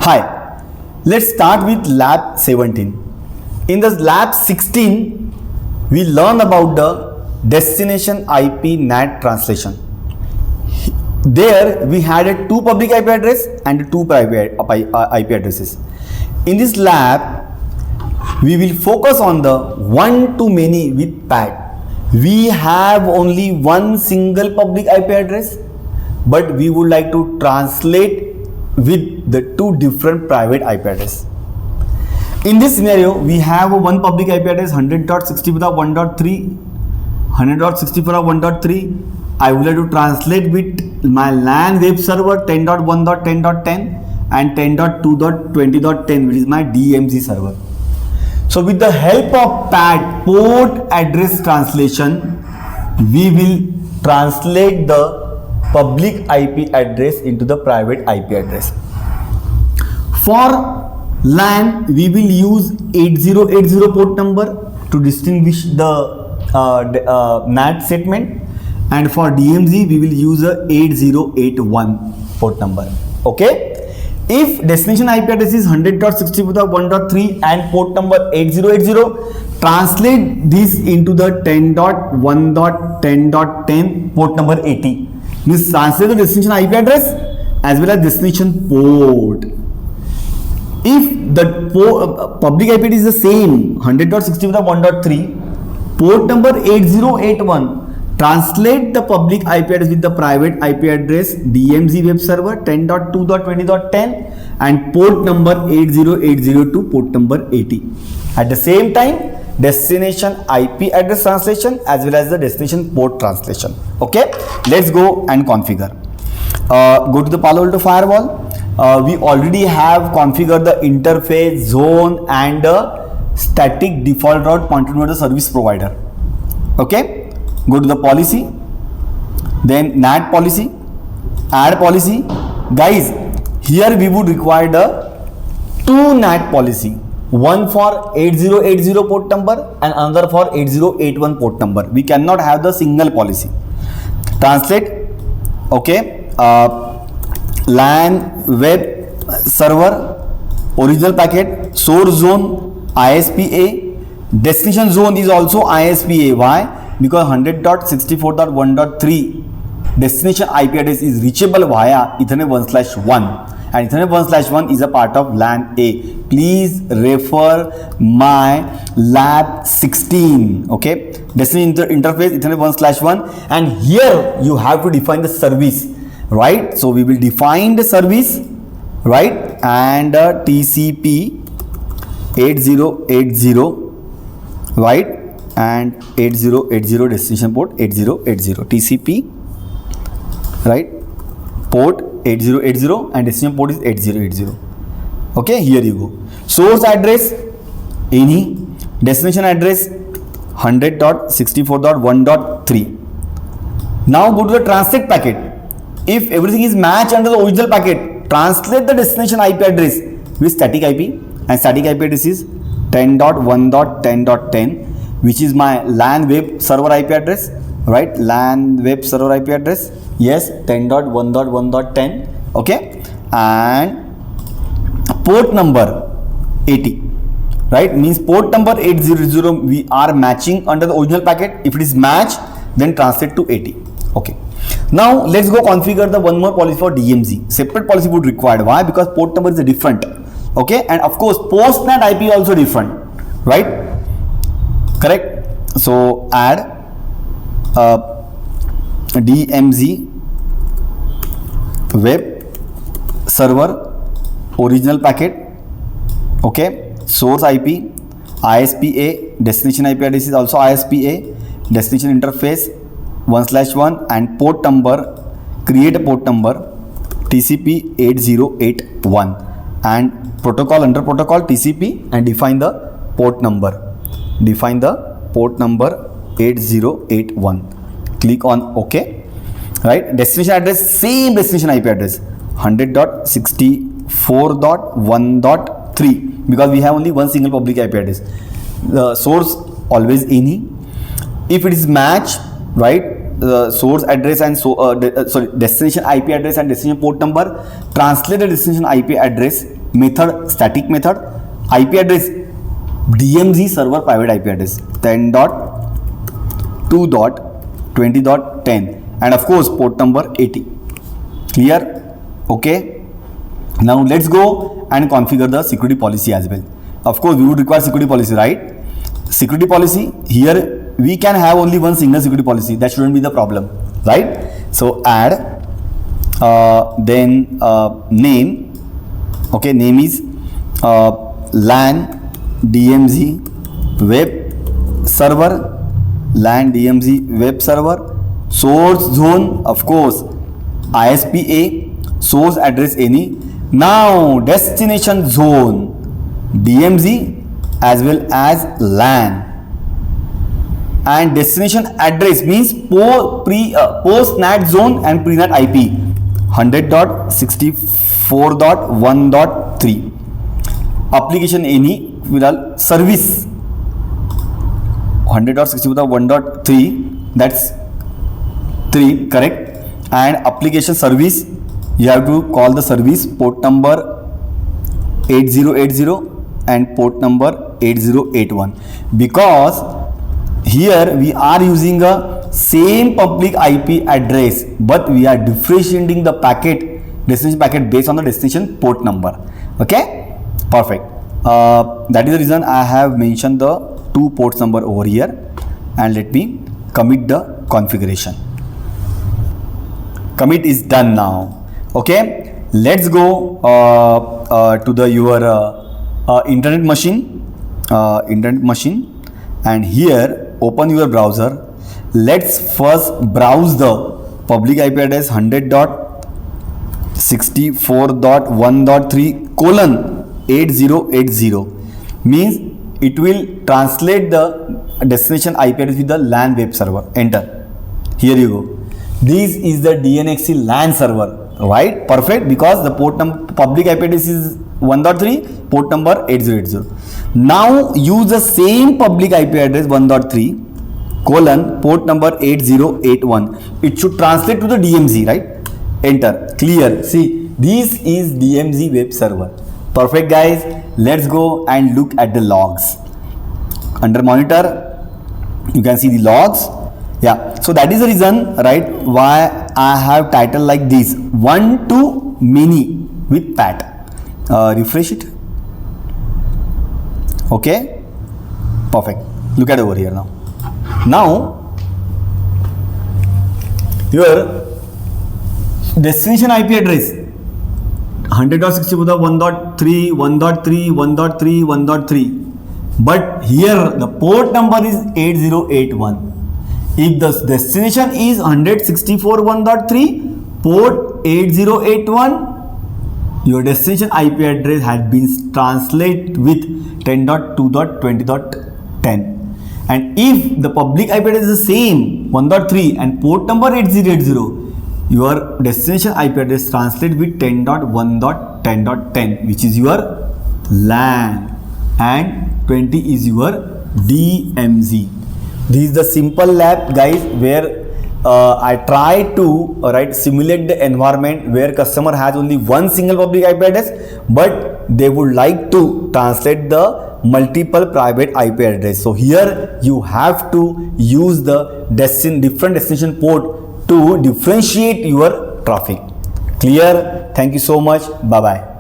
Hi, let's start with lab 17. In this lab 16, we learn about the destination IP NAT translation. There we had a two public IP address and two private IP addresses. In this lab, we will focus on the one-to-many with PAD. We have only one single public IP address, but we would like to translate with the two different private IP address. In this scenario, we have one public IP address 100.64.1.3, 100.64.1.3. I would like to translate with my LAN web server 10.1.10.10 and 10.2.20.10, which is my DMZ server. So with the help of PAD, port address translation, we will translate the public IP address into the private IP address. For LAN, we will use 8080 port number to distinguish the NAT statement, and for DMZ we will use a 8081 port number. Okay. If destination IP address is 100.64.1.3 and port number 8080, translate this into the 10.1.10.10 port number 80. Means translate the destination IP address as well as destination port. If the public IP is the same 100.64.1.3, port number 8081, translate the public IP address with the private IP address DMZ web server 10.2.20.10 and port number 8080 to port number 80. At the same time, destination IP address translation as well as the destination port translation. Okay, let's go and configure. Go to the Palo Alto firewall. We already have configured the interface, zone and static default route pointed to the service provider. Okay. Go to the policy, then NAT policy, add policy. Guys, here we would require the two NAT policy, one for 8080 port number and another for 8081 port number. We cannot have the single policy. Translate. Okay. LAN web server, original packet, source zone, ISPA. Destination zone is also ISPA. Why? Because 100.64.1.3 destination IP address is reachable via Ethernet 1/1 and Ethernet 1/1 is a part of LAN A. Please refer my lab 16. Okay, destination interface Ethernet 1/1, and here you have to define the service, right? So we will define the service, right, and TCP 8080, right, and 8080 destination port 8080 TCP, right, port 8080 and destination port is 8080. Okay, here you go. Source address any, destination address 100.64.1.3. Now go to the translate packet. If everything is matched under the original packet, translate the destination IP address with static IP, and static IP address is 10.1.10.10, which is my LAN web server IP address, right? LAN web server IP address, yes, 10.1.1.10. Okay, and port number 80, right? Means port number 800 we are matching under the original packet. If it is matched, then translate to 80. Okay. Now let's go configure the one more policy for DMZ. Separate policy would required. Why? Because port number is different. Okay, and of course post NAT IP also different, right? Correct. So add DMZ web server original packet. Okay, source IP ISPA, destination IP address is also ISPA, destination interface 1/1 and port number, create a port number TCP 8081 and protocol, under protocol TCP, and define the port number. Define the port number 8081. Click on OK. Right, destination address, same destination IP address 100.64.1.3 because we have only one single public IP address. The source always any. If it is match, right, source address and destination IP address and destination port number, translate the destination IP address method, static method, IP address, DMZ server private IP address 10.2.20.10, and of course port number 80. Clear? Okay. Now let's go and configure the security policy as well. Of course we would require security policy, right? Security policy, here we can have only one single security policy. That shouldn't be the problem, right? So add then name. Okay, name is LAN DMZ web server, LAN DMZ web server. Source zone, of course ISP-A, source address any. Now destination zone DMZ as well as LAN, and destination address means post NAT zone and pre NAT IP 100.64.1.3. application any will service 100.64.1.3, that's 3, correct. And application service, you have to call the service port number 8080 and port number 8081, because here we are using a same public IP address, but we are differentiating the destination packet based on the destination port number. Okay, perfect. That is the reason I have mentioned the 2 ports number over here, and let me commit the configuration. Commit is done now. Okay, let's go to the your internet machine, and here open your browser. Let's first browse the public IP address 100.64.1.3:8080, means it will translate the destination IP address with the LAN web server. Enter. Here you go. This is the DNXC LAN server, right? Perfect, because the port number public IP address is 1.3, port number 8080. Now use the same public IP address 1.3 port number 8081. It should translate to the DMZ, right? Enter. Clear. See, this is DMZ web server. Perfect, guys. Let's go and look at the logs. Under monitor, you can see the logs. Yeah, so that is the reason, right, why I have title like this, 1 to many with pat. Refresh it. Okay, perfect. Look at over here now. Now your destination IP address 100.64.1.3, 1.3, 1.3, 1.3, but here the port number is 8081. If the destination is 164.1.3, port 8081, your destination IP address had been translated with 10.2.20.10. And if the public IP address is the same 1.3 and port number 8080, your destination IP address translated with 10.1.10.10, which is your LAN, and 20 is your DMZ. This is the simple lab, guys, where I try to simulate the environment where customer has only one single public IP address, but they would like to translate the multiple private IP address. So here you have to use the different destination port to differentiate your traffic. Clear? Thank you so much. Bye bye.